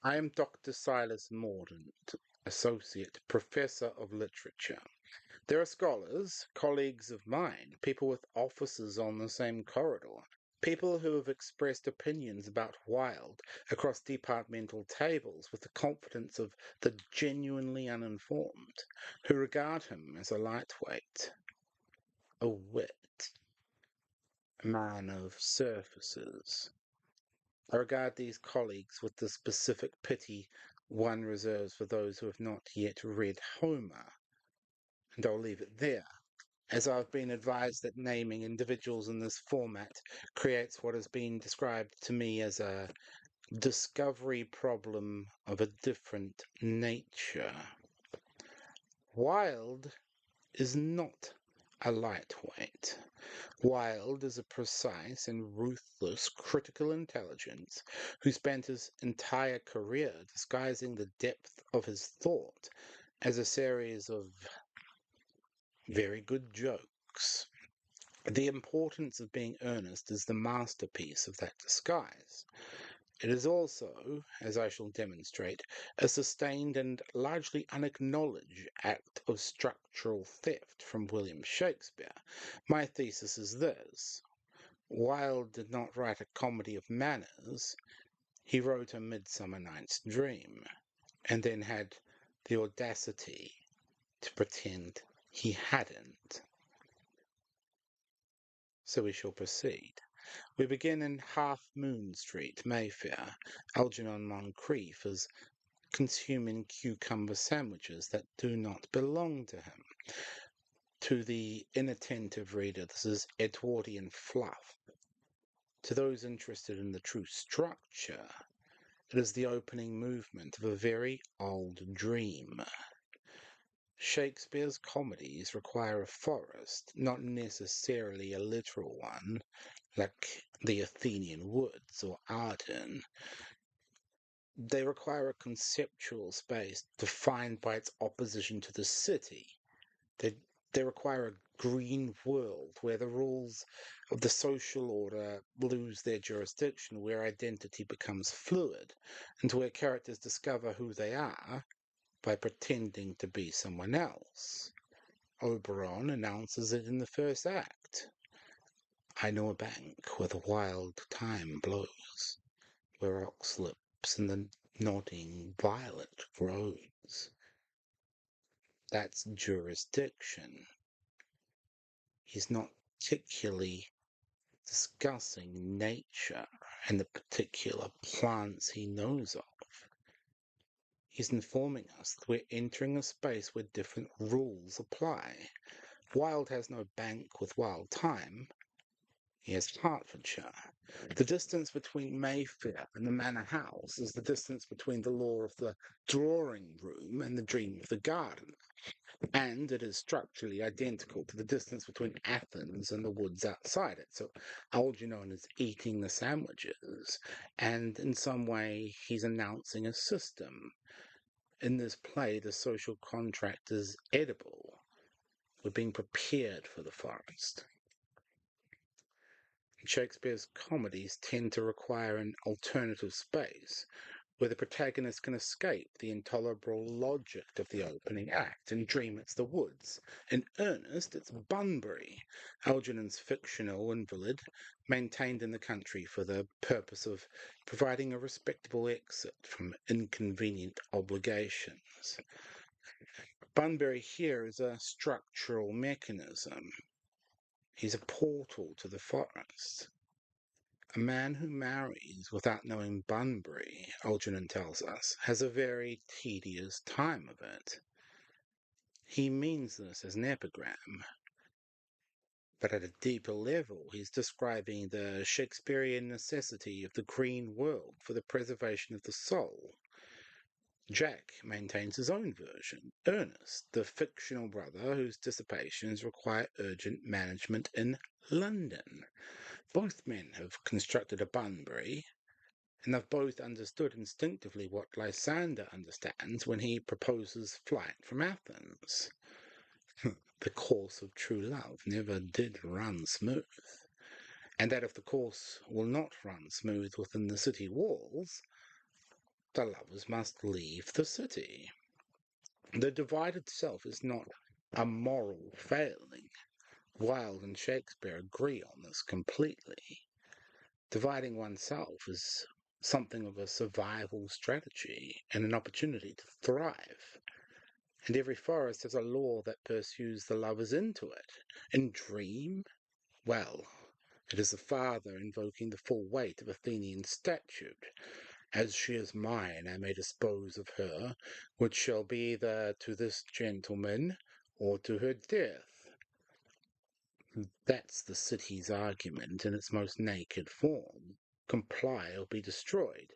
I am Dr. Silas Mordaunt, Associate Professor of Literature. There are scholars, colleagues of mine, people with offices on the same corridor, people who have expressed opinions about Wilde across departmental tables with the confidence of the genuinely uninformed, who regard him as a lightweight, a wit, a man of surfaces. I regard these colleagues with the specific pity one reserves for those who have not yet read Homer, and I'll leave it there, as I've been advised that naming individuals in this format creates what has been described to me as a discovery problem of a different nature. Wilde is not a lightweight. Wilde is a precise and ruthless critical intelligence who spent his entire career disguising the depth of his thought as a series of very good jokes. The Importance of Being Earnest is the masterpiece of that disguise. It is also, as I shall demonstrate, a sustained and largely unacknowledged act of structural theft from William Shakespeare. My thesis is this. Wilde did not write a comedy of manners, he wrote A Midsummer Night's Dream, and then had the audacity to pretend he hadn't. So we shall proceed. We begin in Half Moon Street, Mayfair. Algernon Moncrief is consuming cucumber sandwiches that do not belong to him. To the inattentive reader, this is Edwardian fluff. To those interested in the true structure, it is the opening movement of a very old dream. Shakespeare's comedies require a forest, not necessarily a literal one, like the Athenian woods or Arden. They require a conceptual space defined by its opposition to the city. They require a green world where the rules of the social order lose their jurisdiction, where identity becomes fluid, and where characters discover who they are by pretending to be someone else. Oberon announces it in the first act. I know a bank where the wild thyme blows, where ox lips and the nodding violet grows. That's jurisdiction. He's not particularly discussing nature and the particular plants he knows of. He's informing us that we're entering a space where different rules apply. Wilde has no bank with wild thyme. He has Hertfordshire. The distance between Mayfair and the Manor House is the distance between the law of the drawing room and the dream of the garden. And it is structurally identical to the distance between Athens and the woods outside it. So Algernon is eating the sandwiches, and in some way he's announcing a system. In this play, the social contract is edible. We're being prepared for the forest. Shakespeare's comedies tend to require an alternative space where the protagonist can escape the intolerable logic of the opening act and dream it's the woods. In Earnest, it's Bunbury, Algernon's fictional invalid, maintained in the country for the purpose of providing a respectable exit from inconvenient obligations. Bunbury here is a structural mechanism. He's a portal to the forest. A man who marries without knowing Bunbury, Algernon tells us, has a very tedious time of it. He means this as an epigram, but at a deeper level, he's describing the Shakespearean necessity of the green world for the preservation of the soul. Jack maintains his own version, Ernest, the fictional brother whose dissipations require urgent management in London. Both men have constructed a Bunbury, and they've both understood instinctively what Lysander understands when he proposes flight from Athens. The course of true love never did run smooth, and that if the course will not run smooth within the city walls, the lovers must leave the city. The divided self is not a moral failing. Wilde and Shakespeare agree on this completely. Dividing oneself is something of a survival strategy and an opportunity to thrive. And every forest has a law that pursues the lovers into it. In Dream, well, it is the father invoking the full weight of Athenian statute. As she is mine, I may dispose of her, which shall be either to this gentleman or to her death. That's the city's argument in its most naked form. Comply or be destroyed.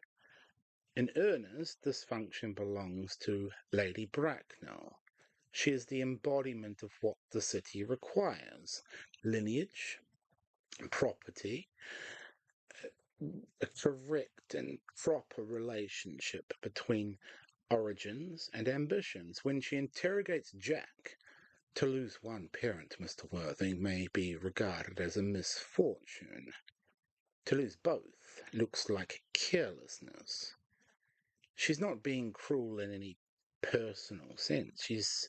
In earnest, this function belongs to Lady Bracknell. She is the embodiment of what the city requires: lineage, property, a correct and proper relationship between origins and ambitions. When she interrogates Jack, to lose one parent, Mr. Worthing, may be regarded as a misfortune. To lose both looks like carelessness. She's not being cruel in any personal sense. She's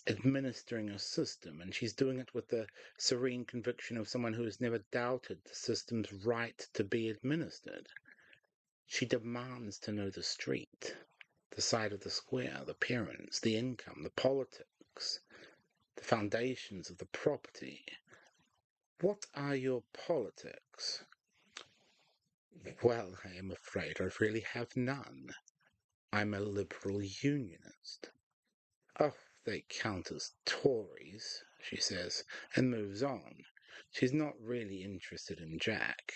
administering a system, and she's doing it with the serene conviction of someone who has never doubted the system's right to be administered. She demands to know the street, the side of the square, the parents, the income, the politics, the foundations of the property. What are your politics? Well, I am afraid I really have none. I'm a liberal unionist. Oh, they count as Tories, she says, and moves on. She's not really interested in Jack.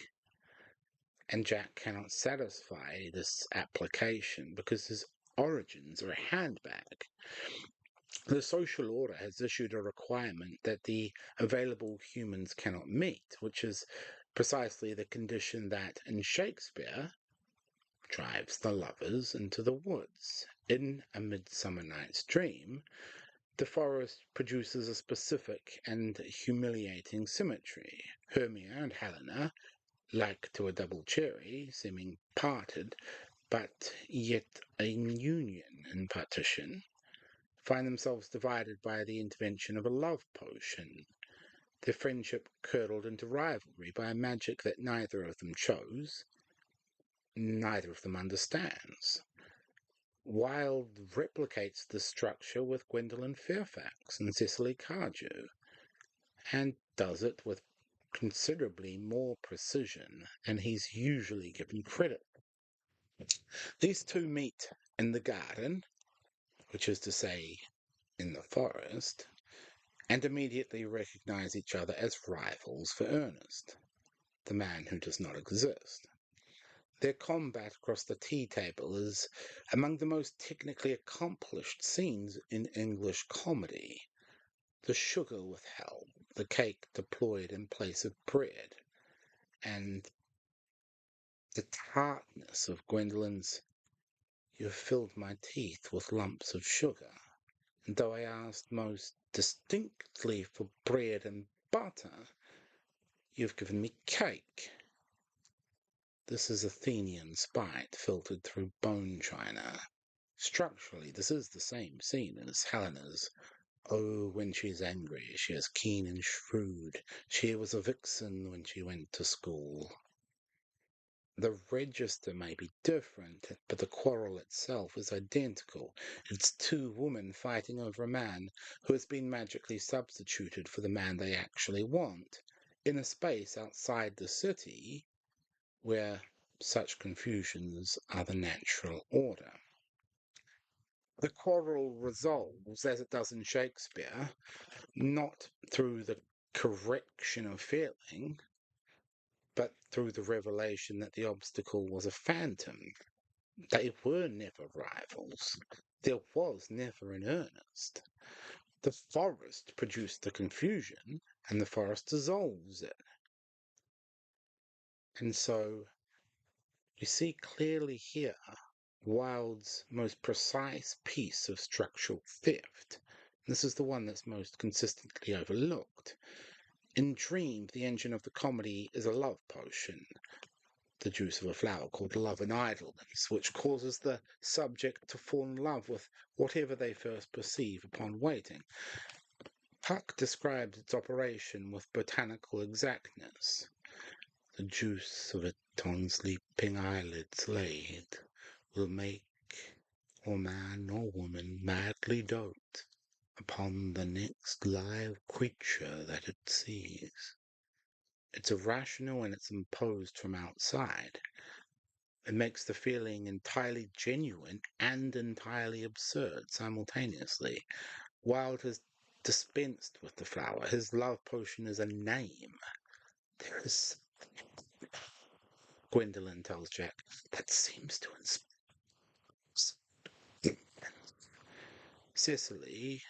And Jack cannot satisfy this application because his origins are a handbag. The social order has issued a requirement that the available humans cannot meet, which is precisely the condition that, in Shakespeare, drives the lovers into the woods. In A Midsummer Night's Dream, the forest produces a specific and humiliating symmetry. Hermia and Helena, like to a double cherry, seeming parted, but yet in union and partition, find themselves divided by the intervention of a love potion, their friendship curdled into rivalry by a magic that neither of them chose, neither of them understands. Wilde replicates this structure with Gwendolen Fairfax and Cecily Cardew, and does it with considerably more precision than he's usually given credit. These two meet in the garden, which is to say, in the forest, and immediately recognize each other as rivals for Ernest, the man who does not exist. Their combat across the tea table is among the most technically accomplished scenes in English comedy. The sugar withheld, the cake deployed in place of bread, and the tartness of Gwendolen's "You've filled my teeth with lumps of sugar, and though I asked most distinctly for bread and butter, you've given me cake." This is Athenian spite filtered through bone china. Structurally, this is the same scene as Helena's "Oh, when she's angry, she is keen and shrewd. She was a vixen when she went to school." The register may be different, but the quarrel itself is identical. It's two women fighting over a man who has been magically substituted for the man they actually want, in a space outside the city where such confusions are the natural order. The quarrel resolves, as it does in Shakespeare, not through the correction of feeling, but through the revelation that the obstacle was a phantom. They were never rivals. There was never an Ernest. The forest produced the confusion, and the forest dissolves it. And so you see clearly here Wilde's most precise piece of structural theft. This is the one that's most consistently overlooked. In Dream, the engine of the comedy is a love potion. the juice of a flower called love and idleness, which causes the subject to fall in love with whatever they first perceive upon waiting. Puck describes its operation with botanical exactness. The juice of it on sleeping eyelids laid will make or man or woman madly dote upon the next live creature that it sees. It's irrational and it's imposed from outside. It makes the feeling entirely genuine and entirely absurd simultaneously. Wilde has dispensed with the flower. His love potion is a name. There is, Gwendolen tells Jack, that seems to inspire. Cecily,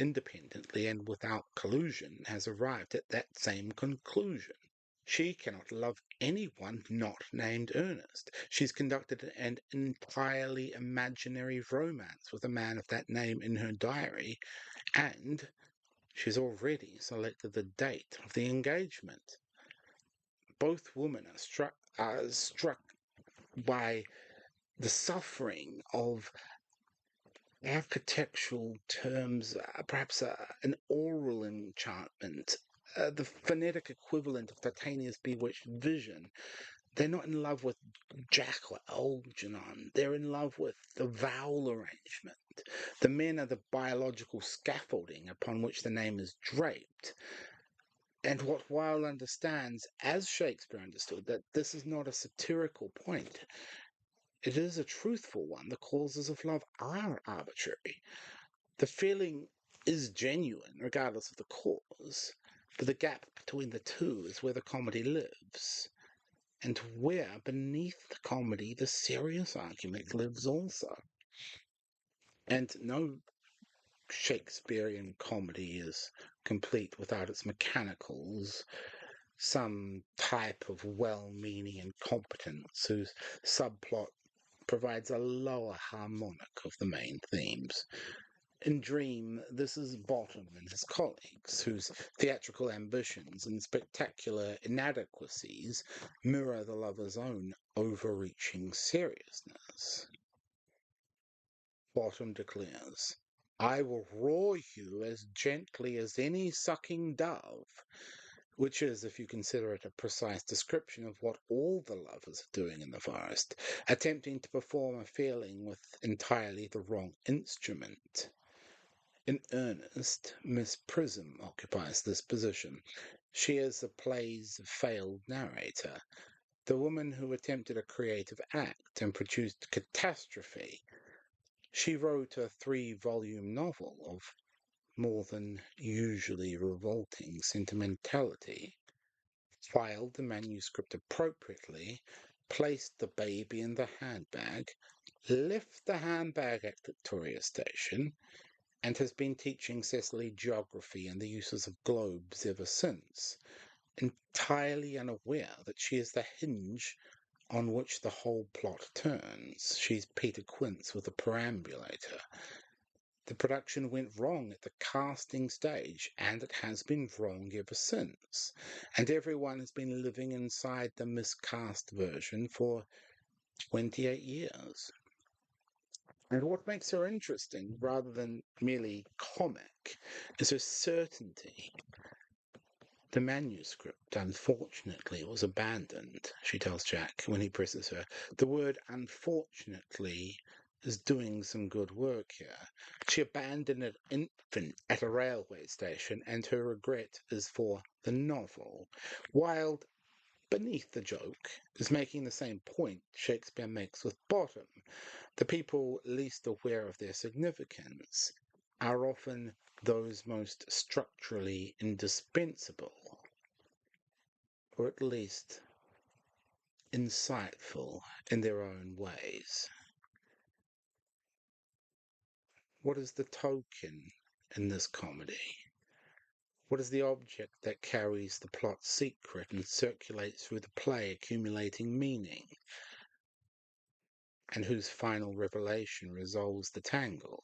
independently and without collusion, has arrived at that same conclusion. She cannot love anyone not named Ernest. She's conducted an entirely imaginary romance with a man of that name in her diary, and she's already selected the date of the engagement. Both women are struck by the suffering of architectural terms, perhaps an oral enchantment, the phonetic equivalent of Titania's bewitched vision. They're not in love with Jack or Algernon. They're in love with the vowel arrangement. The men are the biological scaffolding upon which the name is draped. And what Wilde understands, as Shakespeare understood, that this is not a satirical point. It is a truthful one. The causes of love are arbitrary. The feeling is genuine, regardless of the cause, but the gap between the two is where the comedy lives, and where, beneath the comedy, the serious argument lives also. And no Shakespearean comedy is complete without its mechanicals, some type of well-meaning incompetence whose subplot provides a lower harmonic of the main themes. In Dream, this is Bottom and his colleagues, whose theatrical ambitions and spectacular inadequacies mirror the lover's own overreaching seriousness. Bottom declares, I will roar you as gently as any sucking dove, which is, if you consider it, a precise description of what all the lovers are doing in the forest, attempting to perform a feeling with entirely the wrong instrument. In Earnest, Miss Prism occupies this position. She is the play's failed narrator, the woman who attempted a creative act and produced catastrophe. She wrote a 3-volume novel of more than usually revolting sentimentality, filed the manuscript appropriately, placed the baby in the handbag, left the handbag at Victoria Station, and has been teaching Cecily geography and the uses of globes ever since, entirely unaware that she is the hinge on which the whole plot turns. She's Peter Quince with a perambulator. The production went wrong at the casting stage, and it has been wrong ever since. And everyone has been living inside the miscast version for 28 years. And what makes her interesting, rather than merely comic, is her certainty. The manuscript, unfortunately, was abandoned, she tells Jack when he presses her. The word unfortunately is doing some good work here. She abandoned an infant at a railway station, and her regret is for the novel. Wilde, beneath the joke, is making the same point Shakespeare makes with Bottom. The people least aware of their significance are often those most structurally indispensable, or at least insightful in their own ways. What is the token in this comedy? What is the object that carries the plot secret and circulates through the play, accumulating meaning, and whose final revelation resolves the tangle?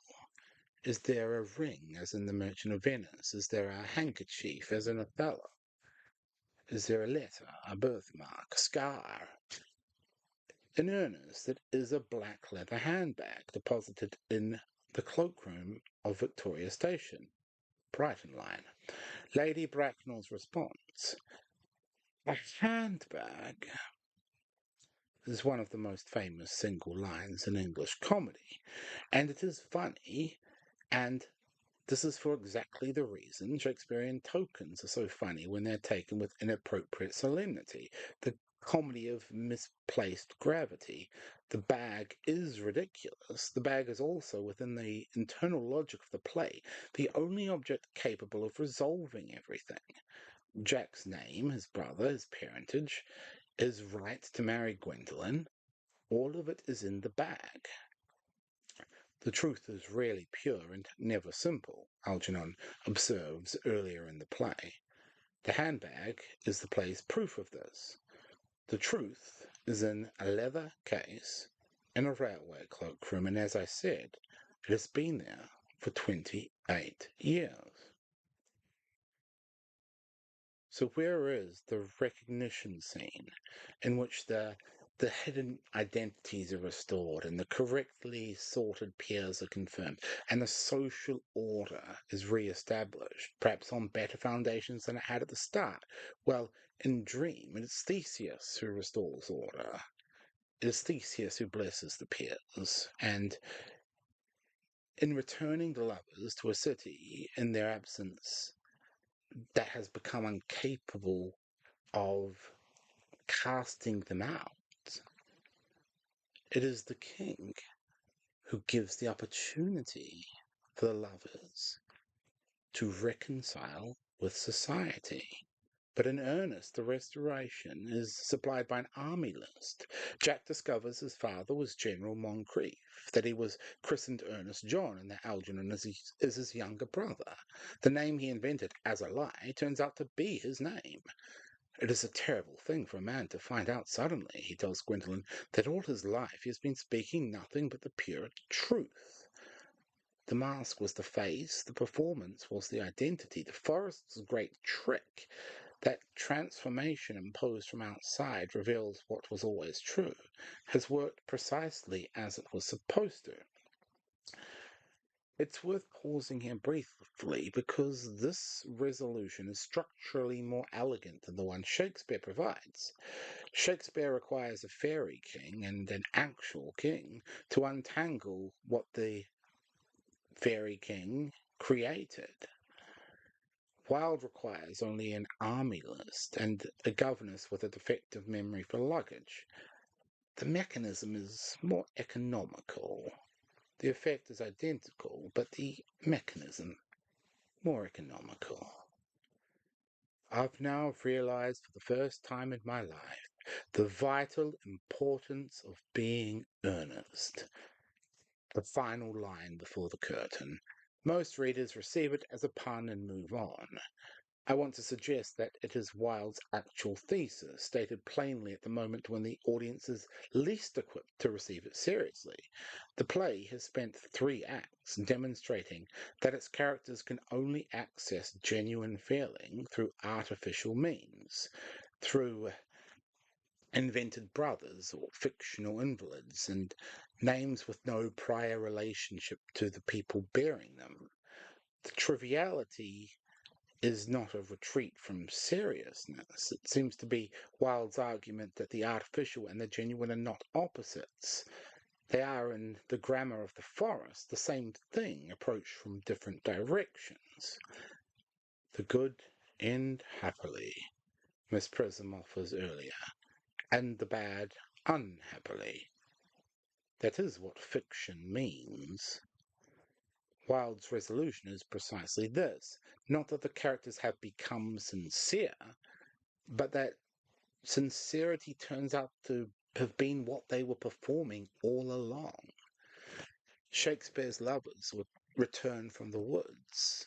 Is there a ring, as in The Merchant of Venice? Is there a handkerchief, as in Othello? Is there a letter, a birthmark, a scar? In earnest, it is a black leather handbag deposited in the cloakroom of Victoria Station, Brighton Line. Lady Bracknell's response: a handbag is one of the most famous single lines in English comedy, and it is funny, and this is for exactly the reason Shakespearean tokens are so funny when they're taken with inappropriate solemnity. The comedy of misplaced gravity. The bag is ridiculous. The bag is also, within the internal logic of the play, the only object capable of resolving everything. Jack's name, his brother, his parentage, his right to marry Gwendolen, all of it is in the bag. The truth is really pure and never simple, Algernon observes earlier in the play. The handbag is the play's proof of this. The truth is in a leather case in a railway cloakroom, and as I said, it has been there for 28 years. So where is the recognition scene in which the hidden identities are restored and the correctly sorted pairs are confirmed and the social order is re-established, perhaps on better foundations than it had at the start? Well, in Dream, it is Theseus who restores order. It is Theseus who blesses the pairs, and in returning the lovers to a city in their absence that has become incapable of casting them out, it is the king who gives the opportunity for the lovers to reconcile with society. But in earnest, the restoration is supplied by an army list. Jack discovers his father was General Moncrief, that he was christened Ernest John, and that Algernon is his younger brother. The name he invented as a lie turns out to be his name. It is a terrible thing for a man to find out suddenly, he tells Gwendolen, that all his life he has been speaking nothing but the pure truth. The mask was the face, the performance was the identity, the forest's great trick. That transformation imposed from outside reveals what was always true, has worked precisely as it was supposed to. It's worth pausing here briefly because this resolution is structurally more elegant than the one Shakespeare provides. Shakespeare requires a fairy king and an actual king to untangle what the fairy king created. Wilde requires only an army list and a governess with a defective memory for luggage. The mechanism is more economical. The effect is identical, but the mechanism more economical. I've now realized for the first time in my life the vital importance of being earnest. The final line before the curtain. Most readers receive it as a pun and move on. I want to suggest that it is Wilde's actual thesis, stated plainly at the moment when the audience is least equipped to receive it seriously. The play has spent 3 acts demonstrating that its characters can only access genuine feeling through artificial means, through invented brothers or fictional invalids, and names with no prior relationship to the people bearing them. The triviality is not a retreat from seriousness. It seems to be Wilde's argument that the artificial and the genuine are not opposites. They are, in the grammar of the forest, the same thing, approached from different directions. The good end happily, Miss Prism offers earlier, and the bad unhappily. That is what fiction means. Wilde's resolution is precisely this, not that the characters have become sincere, but that sincerity turns out to have been what they were performing all along. Shakespeare's lovers would return from the woods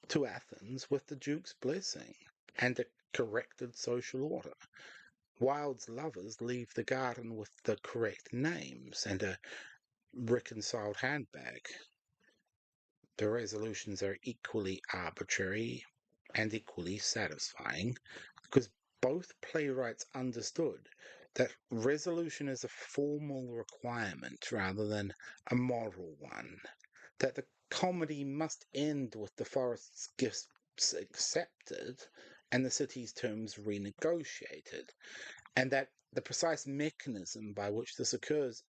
to Athens with the Duke's blessing and a corrected social order. Wilde's lovers leave the garden with the correct names and a reconciled handbag. The resolutions are equally arbitrary and equally satisfying because both playwrights understood that resolution is a formal requirement rather than a moral one, that the comedy must end with the forest's gifts accepted and the city's terms renegotiated, and that the precise mechanism by which this occurs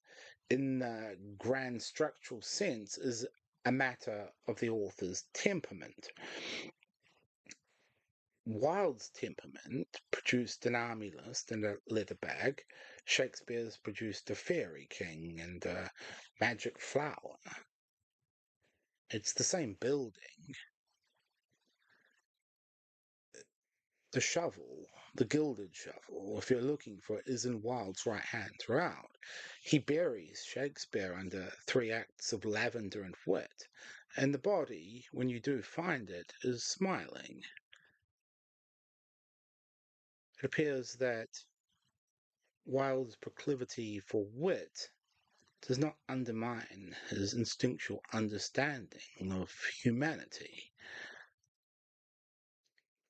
in the grand structural sense is a matter of the author's temperament. Wilde's temperament produced an army list and a letter bag. Shakespeare's produced a fairy king and a magic flower. It's the same building. The shovel, the gilded shovel, if you're looking for it, is in Wilde's right hand throughout. He buries Shakespeare under 3 acts of lavender and wit, and the body, when you do find it, is smiling. It appears that Wilde's proclivity for wit does not undermine his instinctual understanding of humanity.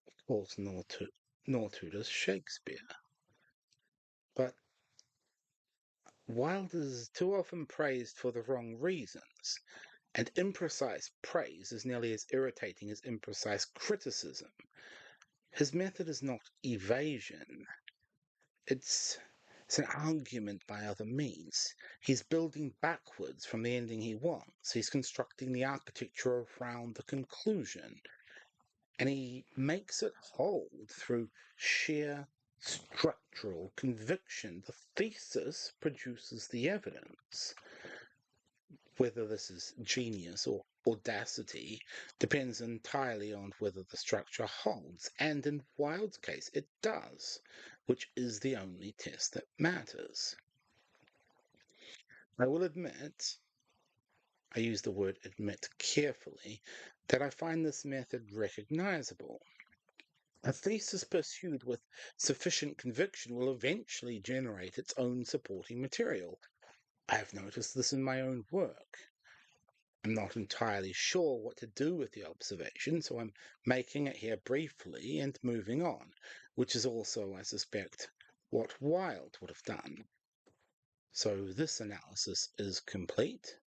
Of course, nor too does Shakespeare. But Wilde is too often praised for the wrong reasons, and imprecise praise is nearly as irritating as imprecise criticism. His method is not evasion, it's an argument by other means. He's building backwards from the ending he wants. He's constructing the architecture around the conclusion. And he makes it hold through sheer structural conviction. The thesis produces the evidence. Whether this is genius or audacity depends entirely on whether the structure holds, and in Wilde's case it does, which is the only test that matters. I will admit, I use the word admit carefully, that I find this method recognizable. A thesis pursued with sufficient conviction will eventually generate its own supporting material. I have noticed this in my own work. I'm not entirely sure what to do with the observation, so I'm making it here briefly and moving on, which is also, I suspect, what Wilde would have done. So this analysis is complete.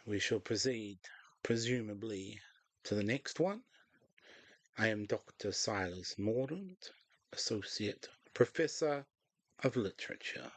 We shall proceed, presumably, to the next one. I am Dr. Silas Mordaunt, Associate Professor of Literature.